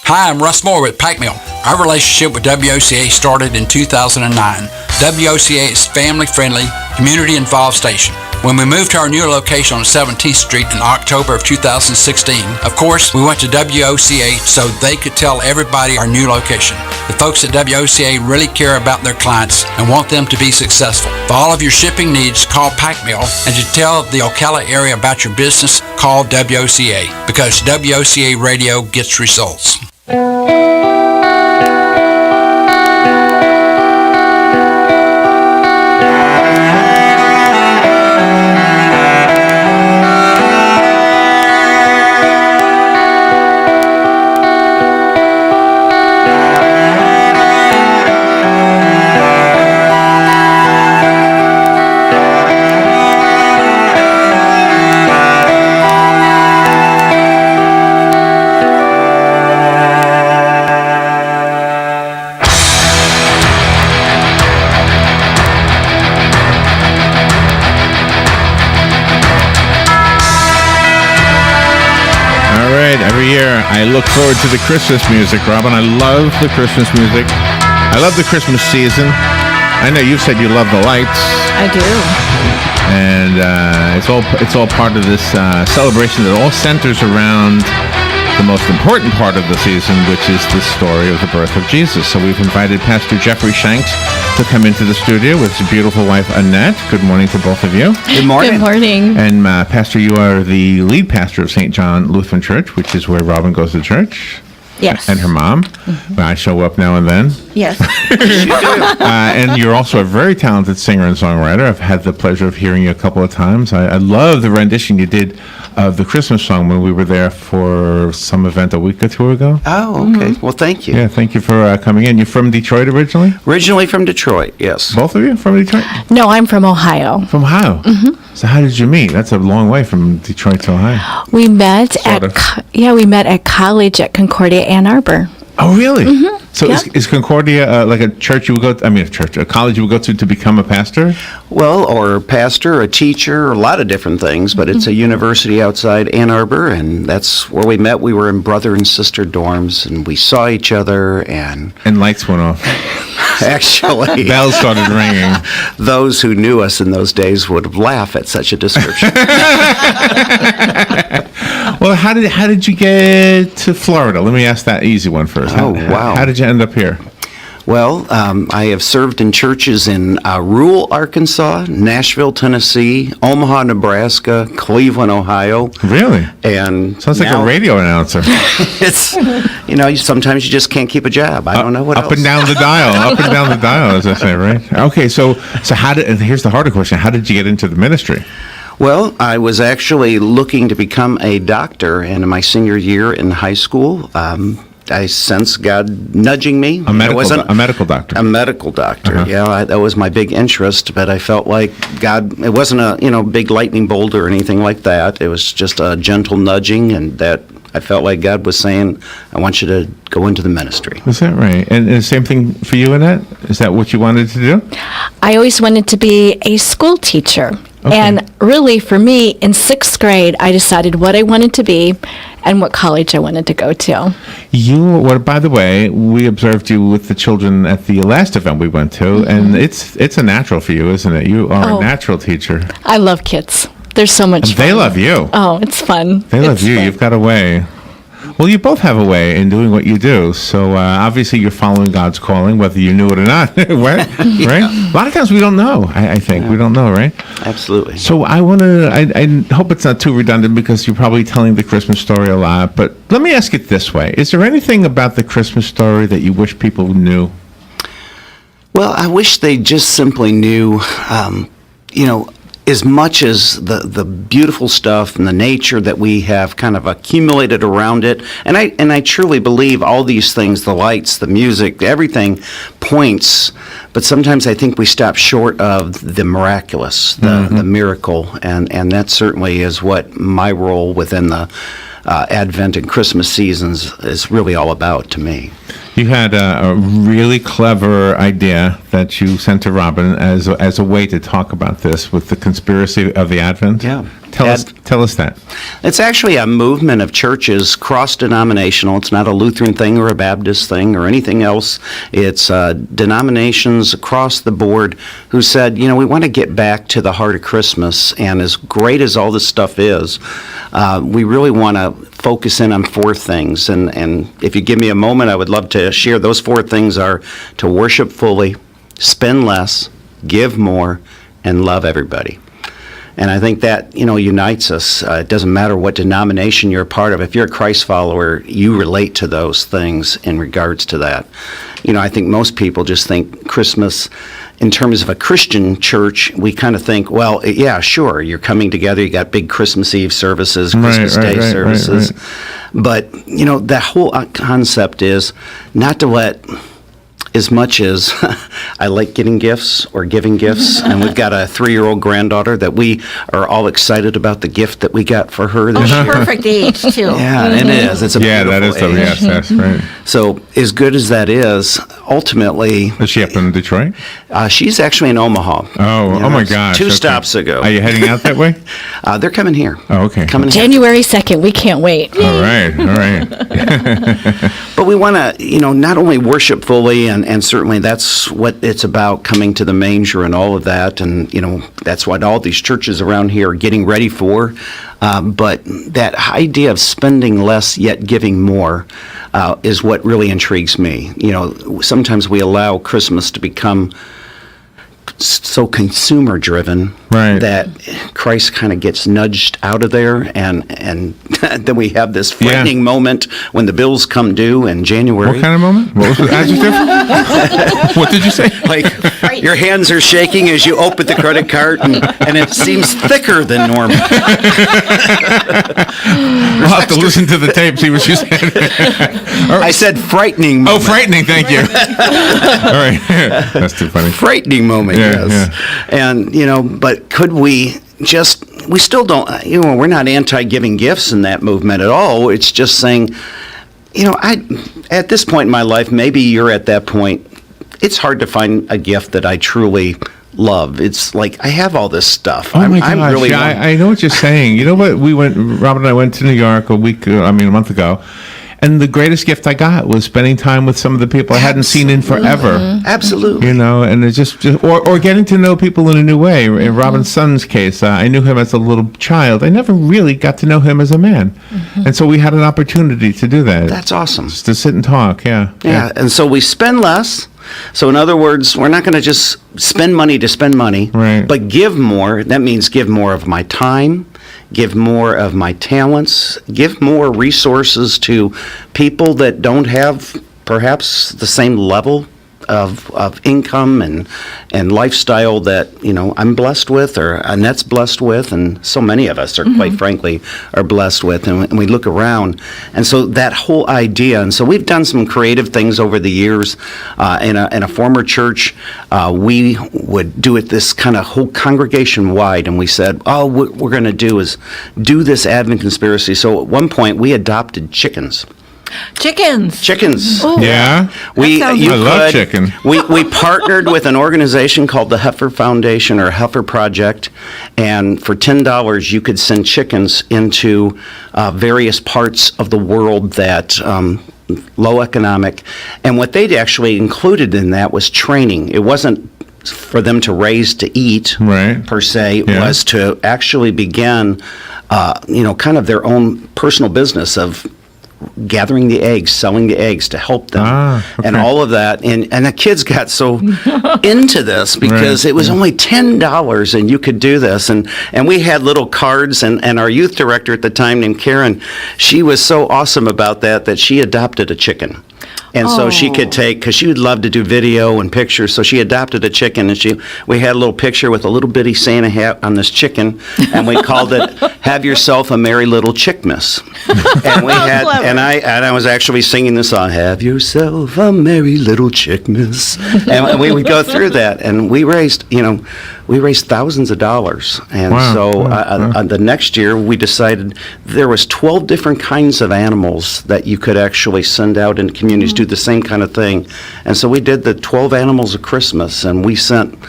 Hi, I'm Russ Moore with Pike Mill. Our relationship with WOCA started in 2009. WOCA is family-friendly, community-involved station. When we moved to our new location on 17th Street in October of 2016, of course, we went to WOCA so they could tell everybody our new location. The folks at WOCA really care about their clients and want them to be successful. For all of your shipping needs, call Pike Mill, and to tell the Ocala area about your business, call WOCA, because WOCA Radio gets results. Every year, I look forward to the Christmas music, Robin. I love the Christmas music. I love the Christmas season. I know you've said you love the lights. I do. And it's all part of this celebration that all centers around the most important part of the season, which is the story of the birth of Jesus. So we've invited Pastor Jeffrey Shanks to come into the studio with his beautiful wife, Anette. Good morning to both of you. Good morning. Good morning. And Pastor, you are the lead pastor of St. John Lutheran Church, which is where Robin goes to church. Yes. And her mom. Mm-hmm. I show up now and then. Yes. And you're also a very talented singer and songwriter. I've had the pleasure of hearing you a couple of times. I love the rendition you did of the Christmas song when we were there for some event a week or two ago. Oh, okay. Well, thank you. Yeah, thank you for coming in. You're from Detroit originally? Originally from Detroit, yes. Both of you from Detroit? No, I'm from Ohio. From Ohio? Mm-hmm. So how did you meet? That's a long way from Detroit to Ohio. We met Sort of. we met at college at Concordia, Ann Arbor. Oh, really? Mm-hmm. So Yeah. is Concordia like a church you would go to, a college you would go to become a pastor? Well, or a pastor, a teacher, a lot of different things, but it's a university outside Ann Arbor, and that's where we met. We were in brother and sister dorms, and we saw each other, and And lights went off. actually, Bells started ringing. those who knew us in those days would laugh at such a description. Well, how did you get to Florida? Let me ask that easy one first. Oh, wow. How did you end up here? Well, I have served in churches in rural Arkansas, Nashville, Tennessee, Omaha, Nebraska, Cleveland, Ohio. Really? And Sounds like now a radio announcer. It's, sometimes you just can't keep a job. I don't know what else. Up and down the dial. Up and down the dial, as I say, right? Okay, so and here's the harder question. How did you get into the ministry? Well, I was actually looking to become a doctor, and in my senior year in high school, I sensed God nudging me. A medical doctor. A medical doctor, Uh-huh. that was my big interest, but I felt like God, it wasn't a big lightning bolt or anything like that. It was just a gentle nudging, and that I felt like God was saying, I want you to go into the ministry. Is that right? And the same thing for you, Annette? Is that what you wanted to do? I always wanted to be a school teacher. Okay. And really, for me, in 6th grade, I decided what I wanted to be and what college I wanted to go to. By the way, we observed you with the children at the last event we went to, Mm-hmm. and it's a natural for you, isn't it? You are a natural teacher. I love kids. They're so much fun. They love you. Oh, it's fun. They love It's you. fun. You've got a way. Well, you both have a way in doing what you do. So obviously you're following God's calling, whether you knew it or not. Right? Yeah. Right? A lot of times we don't know, I think. We don't know, right? Absolutely. So I hope it's not too redundant because you're probably telling the Christmas story a lot. But let me ask it this way. Is there anything about the Christmas story that you wish people knew? Well, I wish they just simply knew, as much as the beautiful stuff and the nature that we have kind of accumulated around it, and I truly believe all these things, the lights, the music, everything points, but sometimes I think we stop short of the miraculous, the miracle, and that certainly is what my role within the Advent and Christmas seasons is really all about to me. You had a really clever idea that you sent to Robin as a way to talk about this with the conspiracy of the Advent. Yeah. Tell us that. It's actually a movement of churches, cross-denominational. It's not a Lutheran thing or a Baptist thing or anything else. It's denominations across the board who said, we want to get back to the heart of Christmas, and as great as all this stuff is, we really want to focus in on four things. And if you give me a moment, I would love to share. Those four things are to worship fully, spend less, give more, and love everybody. And I think that, unites us. It doesn't matter what denomination you're a part of. If you're a Christ follower, you relate to those things in regards to that. I think most people just think Christmas, in terms of a Christian church, we kind of think, well, yeah, sure, you're coming together, you got big Christmas Eve services, Christmas Day services. But, that whole concept is not to let, as much as I like getting gifts or giving gifts, and we've got a 3-year-old granddaughter that we are all excited about the gift that we got for her this year. Perfect age, too. Yeah, it is. It's a beautiful that is age. yes, right. So as good as that is, ultimately... Is she up in Detroit? She's actually in Omaha. Oh my gosh. 2 stops ago. Are you heading out that way? They're coming here. Oh, okay. Coming here. January 2nd. We can't wait. All right. But we want to, not only worship fully, and certainly that's what it's about, coming to the manger and all of that, and, that's what all these churches around here are getting ready for. But that idea of spending less yet giving more is what really intrigues me. Sometimes we allow Christmas to become so consumer driven that Christ kind of gets nudged out of there, and then we have this frightening moment when the bills come due in January. What kind of moment? What was the adjective? What did you say? Like your hands are shaking as you open the credit card, and it seems thicker than normal. I'll have to listen to the tape, see what you said. I said frightening moment. Oh, frightening, thank you. All right. That's too funny. Frightening moment, yes. And, but could we still don't, we're not anti-giving gifts in that movement at all. It's just saying, at this point in my life, maybe you're at that point, it's hard to find a gift that I truly love. It's like, I have all this stuff. Oh my gosh, I know what you're saying. You know what? Robert and I went to New York a month ago. And the greatest gift I got was spending time with some of the people I hadn't seen in forever. Absolutely. And it's just or getting to know people in a new way. In Robin's son's case, I knew him as a little child. I never really got to know him as a man. And so we had an opportunity to do that. That's awesome. Just to sit and talk, Yeah, and so we spend less. So in other words, we're not going to just spend money to spend money, but give more. That means give more of my time, give more of my talents, give more resources to people that don't have perhaps the same level of income and lifestyle that I'm blessed with, or Annette's blessed with, and so many of us are quite frankly are blessed with, and we look around, and so that whole idea, and so we've done some creative things over the years. In a former church, we would do it this kind of whole congregation wide, and we said, what we're going to do is do this Advent conspiracy. So at one point we adopted chickens. Chickens. Ooh. Yeah. I love chicken. We partnered with an organization called the Heifer Foundation or Heifer Project, and for $10 you could send chickens into various parts of the world that low economic, and what they'd actually included in that was training. It wasn't for them to raise to eat per se. It was to actually begin kind of their own personal business of gathering the eggs, selling the eggs to help them, and all of that. And the kids got so into this because it was only $10 and you could do this. And we had little cards, and our youth director at the time named Karen, she was so awesome about that she adopted a chicken. And so she could take, because she would love to do video and pictures, so she adopted a chicken, and we had a little picture with a little bitty Santa hat on this chicken, and we called it "Have Yourself a Merry Little Chickmas." And we had, and I was actually singing the song, "Have yourself a merry little Chickmas," and we would go through that, and we raised thousands of dollars. And the next year we decided there was 12 different kinds of animals that you could actually send out into communities, do the same kind of thing. And so we did the 12 animals of Christmas, and we sent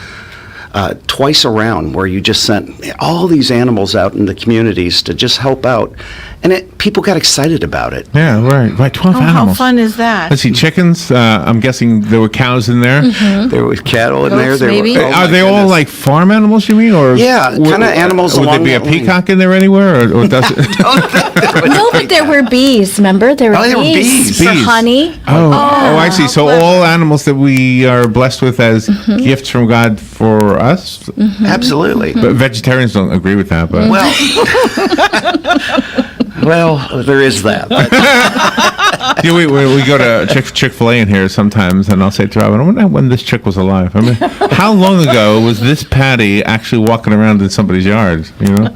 twice around, where you just sent all these animals out in the communities to just help out, and people got excited about it. Yeah, right. 12 animals. How fun is that? Let's see, chickens. I'm guessing there were cows in there. There was cattle in Goats, there. maybe? Oh, Are they all goodness. like farm animals? You mean, or Yeah, kind of animals. Would there along be a that line. peacock in there anywhere, or does it? No, but there were bees. Remember, there were Oh, there were bees bees. for Bees. honey. Oh, I see. how So clever. all animals that we are blessed with as gifts from God for us. Absolutely. But vegetarians don't agree with that. But Well, there is that. But yeah, we go to Chick-fil-A in here sometimes, and I'll say to Robin, I wonder when this chick was alive. I mean, how long ago was this patty actually walking around in somebody's yard? You know?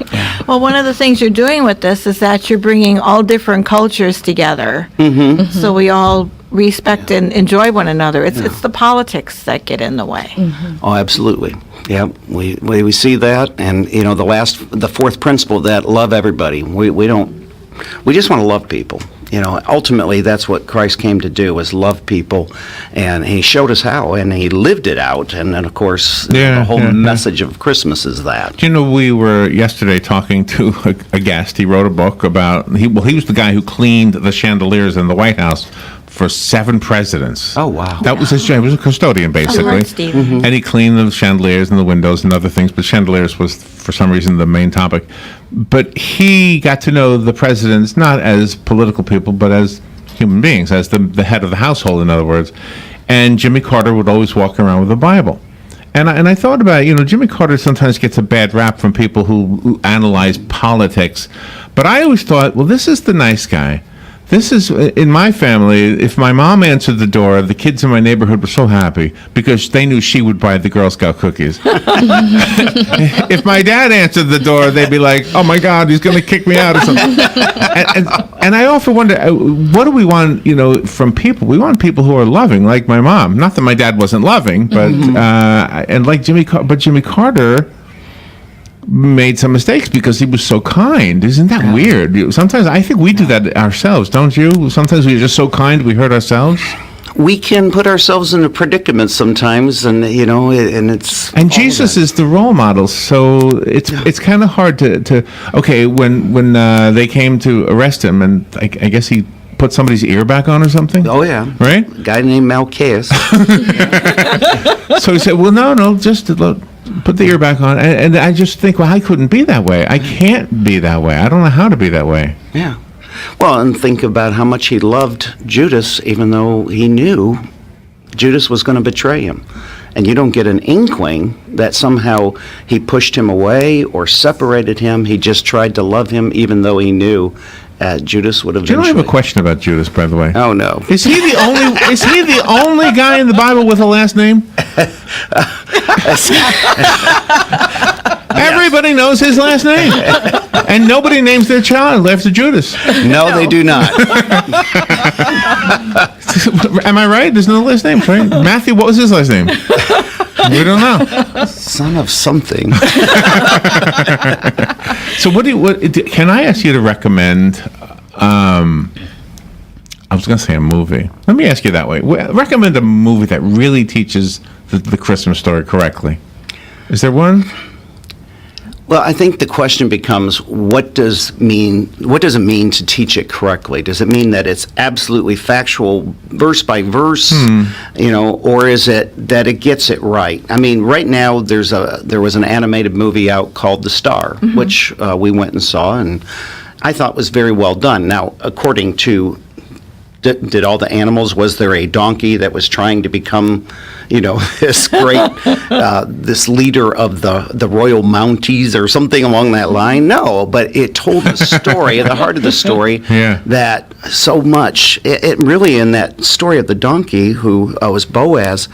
Well, one of the things you're doing with this is that you're bringing all different cultures together. Mm-hmm. So we all respect and enjoy one another. It's the politics that get in the way. Oh, absolutely. Yeah, we see that, and the fourth principle, that love everybody. We just want to love people. Ultimately, that's what Christ came to do, was love people, and He showed us how, and He lived it out. And then, of course, the whole message of Christmas is that. Do you know, we were yesterday talking to a guest. He wrote a book about, he was the guy who cleaned the chandeliers in the White House for 7 presidents. Oh, wow. That was his job. He was a custodian, basically. right, Steve. And he cleaned the chandeliers and the windows and other things, but chandeliers was, for some reason, the main topic. But he got to know the presidents not as political people, but as human beings, as the head of the household, in other words. And Jimmy Carter would always walk around with a Bible. And I thought about it, Jimmy Carter sometimes gets a bad rap from people who analyze politics. But I always thought, well, this is the nice guy. This is, in my family, if my mom answered the door, the kids in my neighborhood were so happy because they knew she would buy the Girl Scout cookies. If my dad answered the door, they'd be like, oh my God, he's going to kick me out or something. And I often wonder, what do we want, from people? We want people who are loving, like my mom. Not that my dad wasn't loving, but, and like Jimmy Carter made some mistakes because he was so kind. Isn't that weird? Sometimes I think we do that ourselves, don't you? Sometimes we're just so kind we hurt ourselves. We can put ourselves in a predicament sometimes, and and it's. And Jesus is the role model, so it's kind of hard to okay, when they came to arrest him, and I guess he put somebody's ear back on or something. Oh yeah, right. A guy named Malchus. So he said, "Well, no, just put the ear back on." And I just think, well, I couldn't be that way. I can't be that way. I don't know how to be that way. Yeah. Well, and think about how much he loved Judas, even though he knew Judas was going to betray him. And you don't get an inkling that somehow he pushed him away or separated him. He just tried to love him, even though he knew Judas would eventually. Do you know, I have a question about Judas, by the way. Oh no! Is he the only guy in the Bible with a last name? Everybody knows his last name, and nobody names their child after Judas. No, they do not. Am I right? There's no last name, right? Matthew, what was his last name? We don't know. Son of something. So can I ask you to recommend, I was going to say a movie. Let me ask you that way. Recommend a movie that really teaches the Christmas story correctly. Is there one? Well, I think the question becomes, what does it mean to teach it correctly? Does it mean that it's absolutely factual, verse by verse, or is it that it gets it right? I mean, right now there was an animated movie out called The Star, which we went and saw, and I thought was very well done. Now, according to did all the animals, was there a donkey that was trying to become, this great, this leader of the royal Mounties or something along that line? No, but it told the story, the heart of the story, that so much, it really, in that story of the donkey who was Boaz,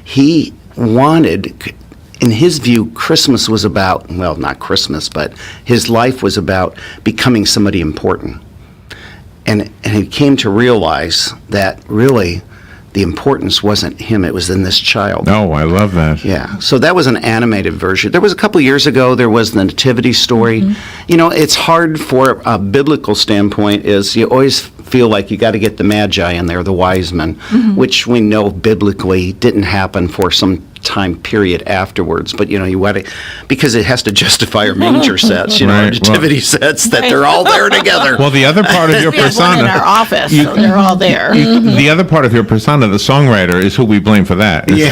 he wanted, in his view, Christmas was about, well, not Christmas, but his life was about becoming somebody important. And he came to realize that really the importance wasn't him, it was in this child. Oh, I love that. Yeah, so that was an animated version. There was a couple years ago, there was the Nativity story. It's hard for a biblical standpoint, is you always feel like you got to get the Magi in there, the wise men, which we know biblically didn't happen for some time period afterwards. But, you want to, because it has to justify our manger sets, our Right, nativity sets, that they're all there together. Well, the other part of your We have one in persona, our office, so they're all there. the other part of your persona, the songwriter, is who we blame for that. Yeah.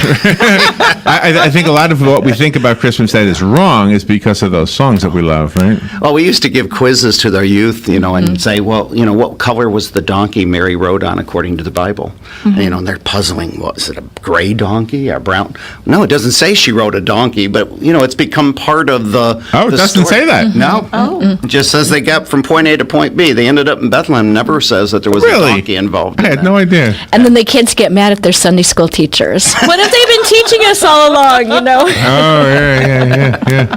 I think a lot of what we think about Christmas that is wrong is because of those songs that we love, right? Well, we used to give quizzes to their youth, and say, well, what color was the donkey Mary rode on according to the Bible? And, they're puzzling. What, is it a gray donkey, a brown? No, it doesn't say she rode a donkey, but, it's become part of the Oh, it the doesn't story. say that. No. It just says they got from point A to point B. They ended up in Bethlehem. Never says that there was Really? a donkey involved. I had no idea. And then the kids get mad at their Sunday school teachers. What have they been teaching us all along, Oh, yeah.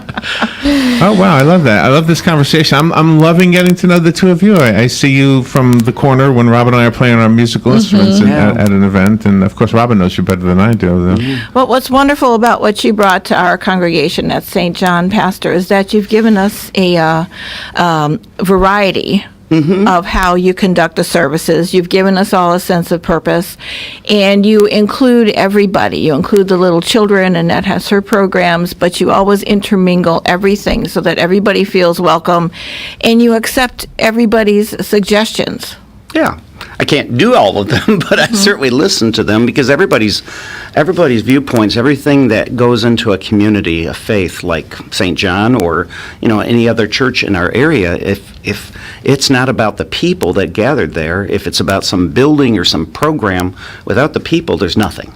Oh, wow, I love that. I love this conversation. I'm loving getting to know the two of you. I see you from the corner when Rob and I are playing our musical instruments at an event, and of course, Robin knows you better than I do. Well, what's wonderful about what you brought to our congregation at St. John, Pastor, is that you've given us a variety of how you conduct the services. You've given us all a sense of purpose, and you include everybody. You include the little children, and Annette has her programs, but you always intermingle everything so that everybody feels welcome, and you accept everybody's suggestions. Yeah. I can't do all of them, but I certainly listen to them because everybody's viewpoints, everything that goes into a community of faith like St. John or any other church in our area, if it's not about the people that gathered there, if it's about some building or some program, without the people, there's nothing.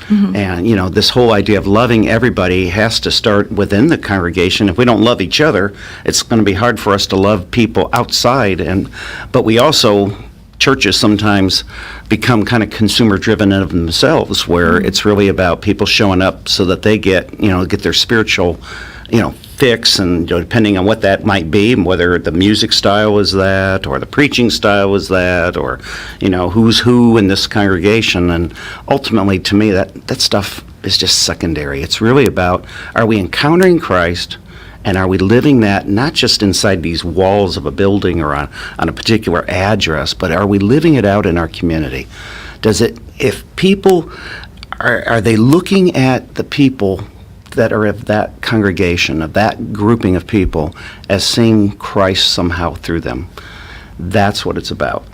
And, this whole idea of loving everybody has to start within the congregation. If we don't love each other, it's going to be hard for us to love people outside. But we also, churches sometimes become kind of consumer-driven of themselves, where it's really about people showing up so that they get their spiritual, fix, and depending on what that might be, whether the music style is that, or the preaching style is that, or who's who in this congregation. And ultimately, to me, that stuff is just secondary. It's really about, are we encountering Christ? And are we living that not just inside these walls of a building or on a particular address, but are we living it out in our community? If people, are they looking at the people that are of that congregation, of that grouping of people, as seeing Christ somehow through them? That's what it's about.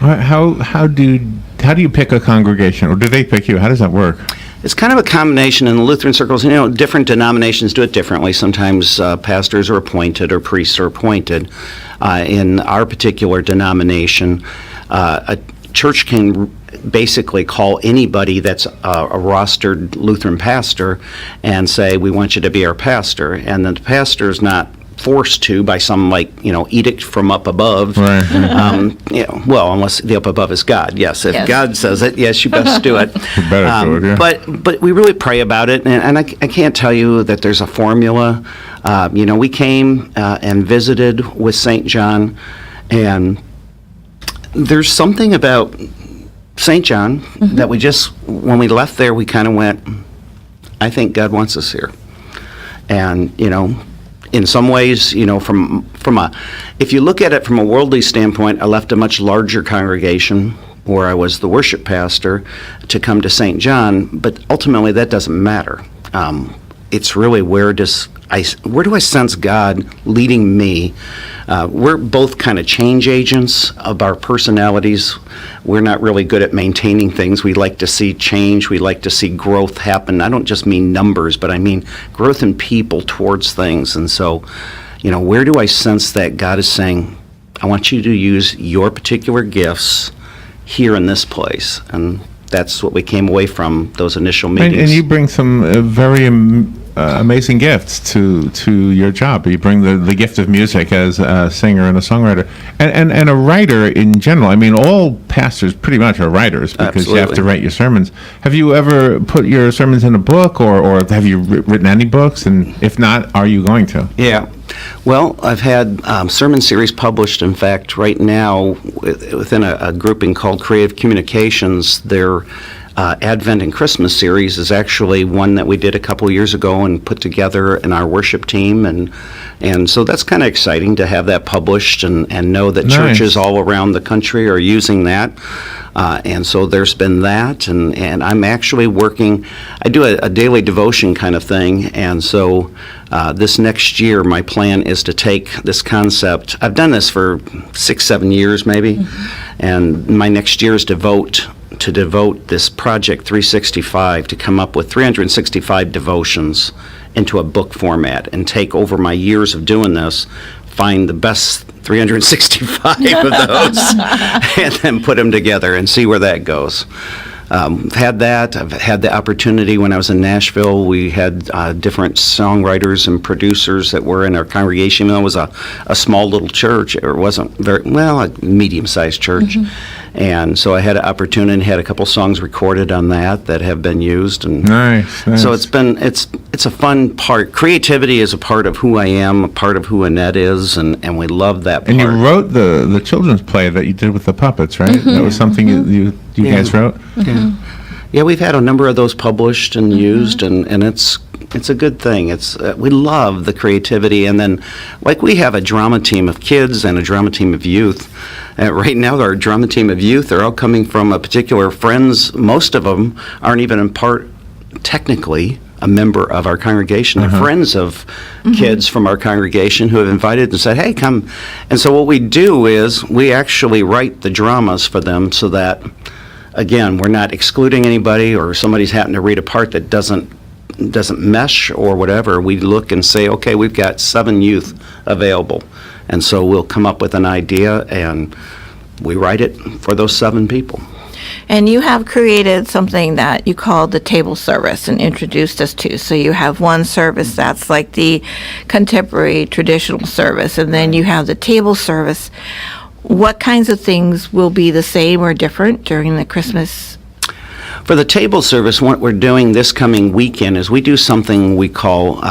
How do you pick a congregation, or do they pick you? How does that work? It's kind of a combination in the Lutheran circles. Different denominations do it differently. Sometimes pastors are appointed or priests are appointed. In our particular denomination, a church can basically call anybody that's a rostered Lutheran pastor and say, we want you to be our pastor. And then the pastor is not forced to by some edict from up above. Right. Well, unless the up above is God. Yes, if God says it, yes, you best do it. You better do it, yeah. But we really pray about it, and I can't tell you that there's a formula. We came and visited with St. John, and there's something about St. John that we just, when we left there, we kind of went, I think God wants us here. And, in some ways, if you look at it from a worldly standpoint, I left a much larger congregation where I was the worship pastor to come to St. John, but ultimately that doesn't matter. It's really where do I sense God leading me? We're both kind of change agents of our personalities. We're not really good at maintaining things. We like to see change. We like to see growth happen. I don't just mean numbers, but I mean growth in people towards things. And so, where do I sense that God is saying, I want you to use your particular gifts here in this place? And that's what we came away from those initial meetings. And you bring some very amazing gifts to your job. You bring the gift of music as a singer and a songwriter, and a writer in general. I mean, all pastors pretty much are writers because you have to write your sermons. Have you ever put your sermons in a book, or have you written any books? And if not, are you going to? Yeah. Well, I've had sermon series published. In fact, right now, within a grouping called Creative Communications, they're Advent and Christmas series is actually one that we did a couple years ago and put together in our worship team, and so that's kind of exciting to have that published and know that Nice. churches all around the country are using that. And so there's been that, and I'm actually working, I do a daily devotion kind of thing, and so this next year, my plan is to take this concept, I've done this for 6-7 years maybe, and my next year is to devote this Project 365 to come up with 365 devotions into a book format and take over my years of doing this, find the best 365 of those, and then put them together and see where that goes. I've had the opportunity when I was in Nashville. We had different songwriters and producers that were in our congregation. It was a small little church. It wasn't a medium-sized church. And so I had an opportunity and had a couple songs recorded on that have been used. And Nice. so it's a fun part. Creativity is a part of who I am, a part of who Annette is, and we love that part. And you wrote the children's play that you did with the puppets, right? That was something you guys wrote? Yeah, we've had a number of those published and used, and it's a good thing. We love the creativity, and then like we have a drama team of kids and a drama team of youth. Right now, our drama team of youth are all coming from a particular friends. Most of them aren't even in part technically a member of our congregation. They're friends of kids from our congregation who have invited and said, "Hey, come." And so what we do is we actually write the dramas for them so that, again, we're not excluding anybody or somebody's happened to read a part that doesn't mesh or whatever. We look and say, okay, we've got 7 youth available. And so we'll come up with an idea and we write it for those 7 people. And you have created something that you call the table service and introduced us to. So you have one service that's like the contemporary traditional service, and then you have the table service. What kinds of things will be the same or different during the Christmas? For the table service, what we're doing this coming weekend is we do something we call,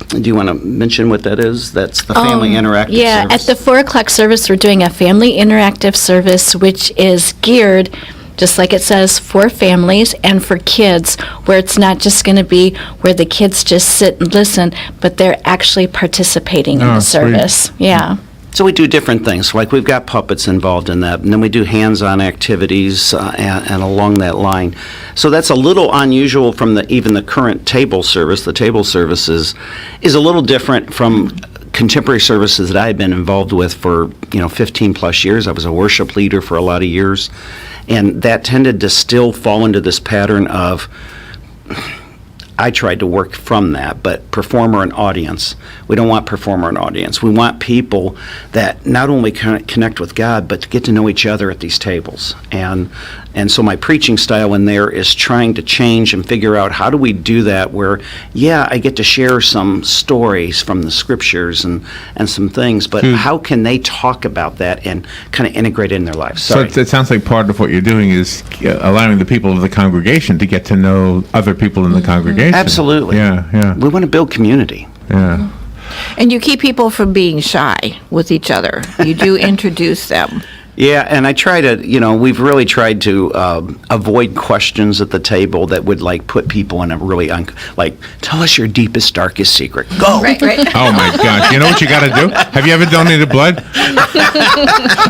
do you want to mention what that is? That's the Family Interactive Yeah, Service. at the 4 o'clock service, we're doing a family interactive service, which is geared, just like it says, for families and for kids, where it's not just going to be where the kids just sit and listen, but they're actually participating in Oh, the sweet. service. Yeah. So we do different things, like we've got puppets involved in that, and then we do hands-on activities and along that line. So that's a little unusual from even the current table service. The table service is a little different from contemporary services that I've been involved with for 15 plus years. I was a worship leader for a lot of years, and that tended to still fall into this pattern of, I tried to work from that, but performer and audience. We don't want performer and audience. We want people that not only connect with God, but to get to know each other at these tables. And so my preaching style in there is trying to change and figure out how do we do that where, yeah, I get to share some stories from the scriptures and some things, but how can they talk about that and kind of integrate it in their lives? So it sounds like part of what you're doing is allowing the people of the congregation to get to know other people in the congregation. Absolutely. Yeah. We want to build community. Yeah. And you keep people from being shy with each other. You do introduce them. Yeah, and I try to, we've really tried to avoid questions at the table that would put people in a really, tell us your deepest, darkest secret. Go. Right. Oh my gosh! You know what you got to do? Have you ever donated blood?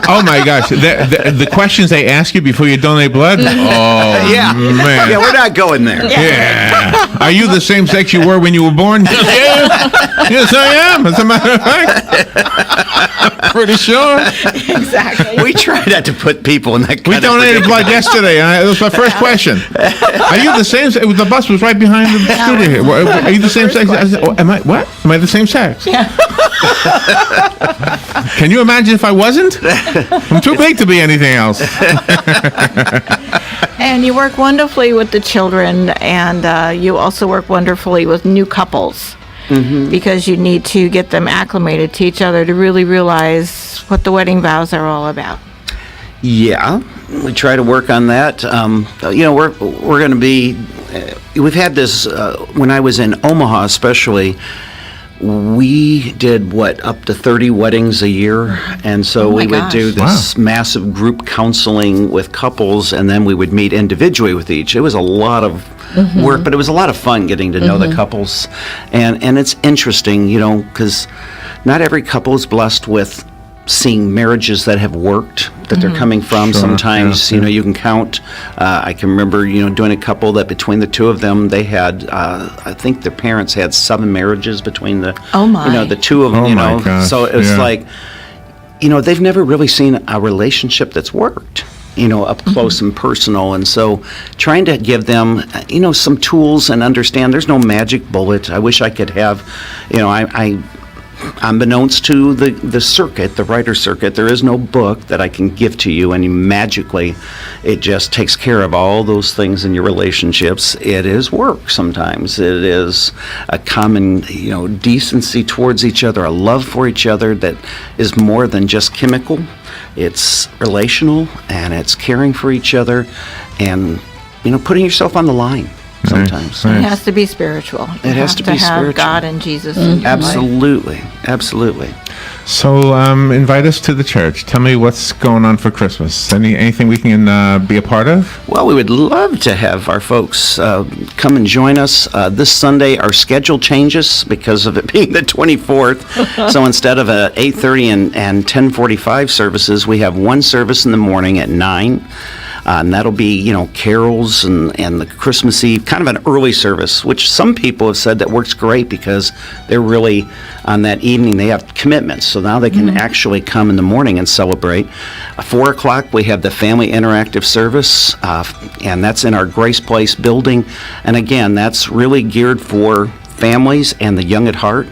Oh my gosh! The questions they ask you before you donate blood. Oh Yeah. man. Yeah, we're not going there. Yeah. Are you the same sex you were when you were born? Yes, I am. As a matter of fact, pretty sure. Exactly. We try not to put people in that kind We of donated blood yesterday. That was my first question. Are you the same? The bus was right behind the studio here. Are you the same sex? I said, am I what? Am I the same sex? Yeah. Can you imagine if I wasn't? I'm too big to be anything else. And you work wonderfully with the children, and you also work wonderfully with new couples. Because you need to get them acclimated to each other to really realize what the wedding vows are all about. Yeah, we try to work on that. We're going to be. We've had this when I was in Omaha, especially. we did up to 30 weddings a year, and so Oh my we would do gosh. this massive group counseling with couples, and then we would meet individually with each. It was a lot of work, but it was a lot of fun getting to know the couples, and it's interesting, because not every couple is blessed with seeing marriages that have worked, that they're coming from. Sure, Sometimes, yeah. you can count. I can remember, doing a couple that between the two of them, they had, I think their parents had 7 marriages between the, Oh, my. the two of them, Oh, my gosh, So it was yeah. like, they've never really seen a relationship that's worked, up close and personal. And so trying to give them, some tools and understand there's no magic bullet. I wish I could have, unbeknownst to the circuit, the writer circuit, there is no book that I can give to you and magically it just takes care of all those things in your relationships. It is work sometimes. It is a common, decency towards each other, a love for each other that is more than just chemical. It's relational, and it's caring for each other and, putting yourself on the line sometimes. Nice. It has to be spiritual. It has to be have spiritual. God and Jesus in your life. Absolutely. So invite us to the church. Tell me what's going on for Christmas. Anything we can be a part of? Well, we would love to have our folks come and join us. This Sunday, our schedule changes because of it being the 24th. So instead of 8:30 and 10:45 services, we have one service in the morning at 9. And that'll be, carols and the Christmas Eve, kind of an early service, which some people have said that works great because they're really, on that evening, they have commitments. So now they can actually come in the morning and celebrate. 4 o'clock, we have the Family Interactive Service, and that's in our Grace Place building. And again, that's really geared for families and the young at heart.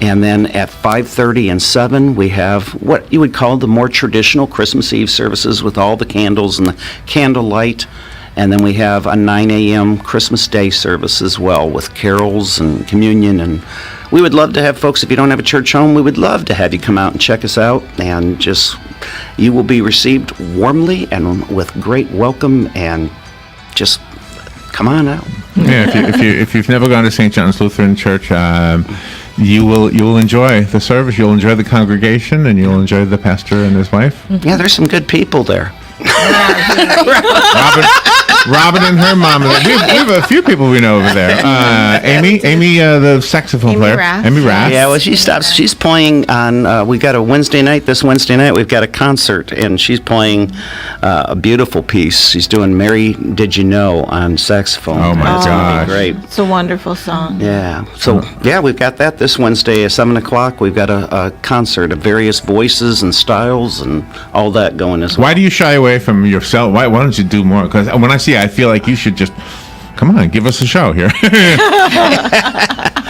And then at 5:30 and 7, we have what you would call the more traditional Christmas Eve services with all the candles and the candlelight. And then we have a 9 a.m. Christmas Day service as well with carols and communion. And we would love to have folks, if you don't have a church home, we would love to have you come out and check us out. And you will be received warmly and with great welcome, and just come on out. Yeah, if you've never gone to St. John's Lutheran Church, you will enjoy the service. You'll enjoy the congregation, and you'll enjoy the pastor and his wife. Yeah, there's some good people there. Robin and her mom. We have a few people we know over there. Amy, the saxophone Amy player. Raff. Amy Raff. Yeah, well, she stops. She's playing on. We got a Wednesday night. This Wednesday night, we've got a concert, and she's playing a beautiful piece. She's doing "Mary Did You Know" on saxophone. Oh, my It's gonna be gosh. great. It's a wonderful song. Yeah. So we've got that this Wednesday at 7 o'clock. We've got a concert of various voices and styles and all that going as well. Why do you shy away from yourself? Why don't you do more? Because when I see you, I feel like you should just come on, give us a show here.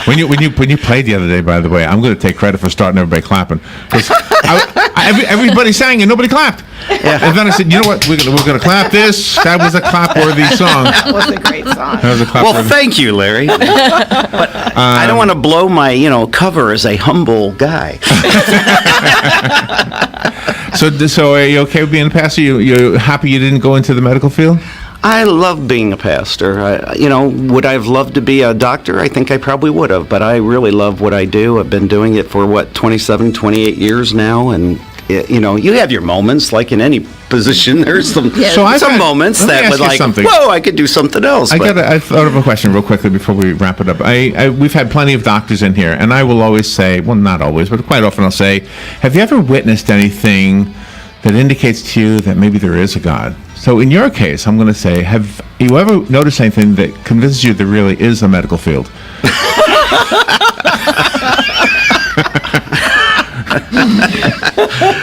When you played the other day, by the way, I'm going to take credit for starting everybody clapping, because everybody sang and nobody clapped. Yeah. And then I said, you know what, we're going to clap this. That was a clap-worthy song. That was a great song. That was a clap-worthy. Well, thank you, Larry. But I don't want to blow my, cover as a humble guy. So are you okay with being a pastor? You happy you didn't go into the medical field? I love being a pastor. Would I have loved to be a doctor? I think I probably would have, but I really love what I do. I've been doing it for, 28 years now, and, you have your moments, like in any position. There's some moments let me that ask would you like, something. whoa, I could do something else. I thought of a question real quickly before we wrap it up. We've had plenty of doctors in here, and I will always say, well, not always, but quite often I'll say, have you ever witnessed anything that indicates to you that maybe there is a God? So in your case, I'm going to say, have you ever noticed anything that convinces you there really is a medical field?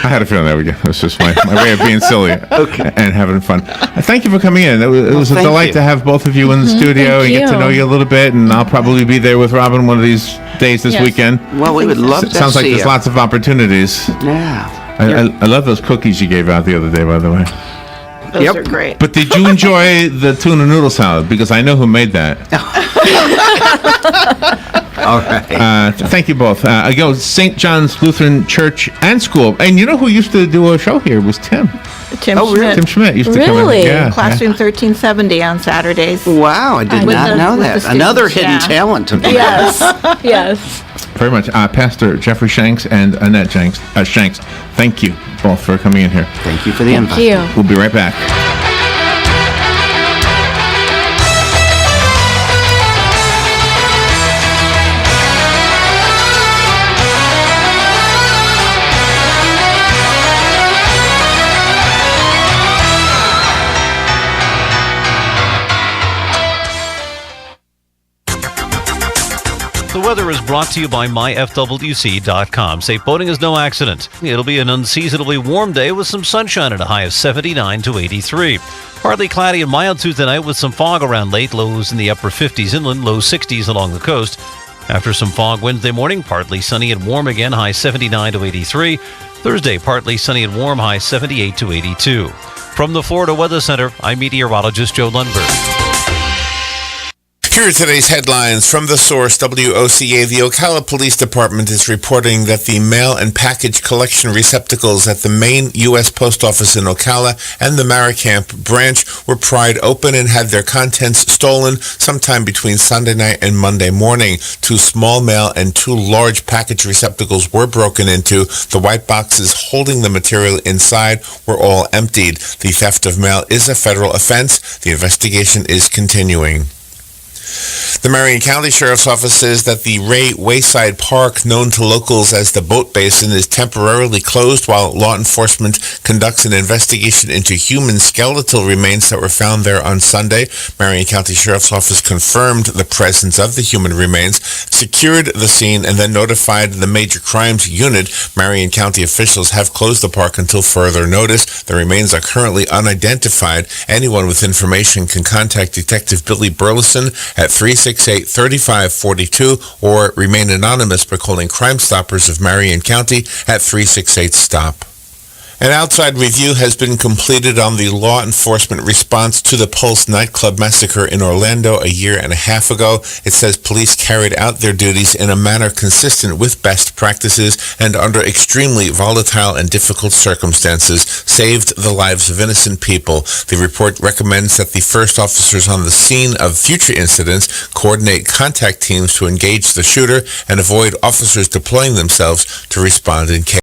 I had a feeling that it was just my way of being silly and having fun. Thank you for coming in. It was a thank delight you. to have both of you in the studio and get to you. know you a little bit, and I'll probably be there with Robin one of these days this Yes. weekend. Well, we would love to Sounds like see there's you. lots of opportunities. Yeah. I love those cookies you gave out the other day, by the way. Those Yep. are great. But did you enjoy the tuna noodle salad? Because I know who made that. All right. Thank you both. Again, St. John's Lutheran Church and School. And you know who used to do a show here was Tim. Tim Oh, really? Schmidt. Tim Schmidt used to come in. Really? Yeah, Classroom 1370 on Saturdays. Wow, I did With not the- know with that. the Another students, hidden yeah. talent of Yes, yes. very much. Pastor Jeffrey Shanks and Annette Shanks, thank you both for coming in here. Thank you for the invite. Thank you. We'll be right back. The weather is brought to you by myfwc.com. Safe boating is no accident. It'll be an unseasonably warm day with some sunshine at a high of 79 to 83. Partly cloudy and mild through tonight with some fog around late, lows in the upper 50s inland, low 60s along the coast. After some fog Wednesday morning, partly sunny and warm again, high 79 to 83. Thursday, partly sunny and warm, high 78 to 82. From the Florida Weather Center, I'm meteorologist Joe Lundberg. Here are today's headlines from the source, WOCA. The Ocala Police Department is reporting that the mail and package collection receptacles at the main U.S. Post Office in Ocala and the Maricamp branch were pried open and had their contents stolen sometime between Sunday night and Monday morning. 2 small mail and 2 large package receptacles were broken into. The white boxes holding the material inside were all emptied. The theft of mail is a federal offense. The investigation is continuing. The Marion County Sheriff's Office says that the Ray Wayside Park, known to locals as the Boat Basin, is temporarily closed while law enforcement conducts an investigation into human skeletal remains that were found there on Sunday. Marion County Sheriff's Office confirmed the presence of the human remains, secured the scene, and then notified the Major Crimes Unit. Marion County officials have closed the park until further notice. The remains are currently unidentified. Anyone with information can contact Detective Billy Burleson at 368-3542 or remain anonymous by calling Crime Stoppers of Marion County at 368-STOP. An outside review has been completed on the law enforcement response to the Pulse nightclub massacre in Orlando a year and a half ago. It says police carried out their duties in a manner consistent with best practices and under extremely volatile and difficult circumstances, saved the lives of innocent people. The report recommends that the first officers on the scene of future incidents coordinate contact teams to engage the shooter and avoid officers deploying themselves to respond in case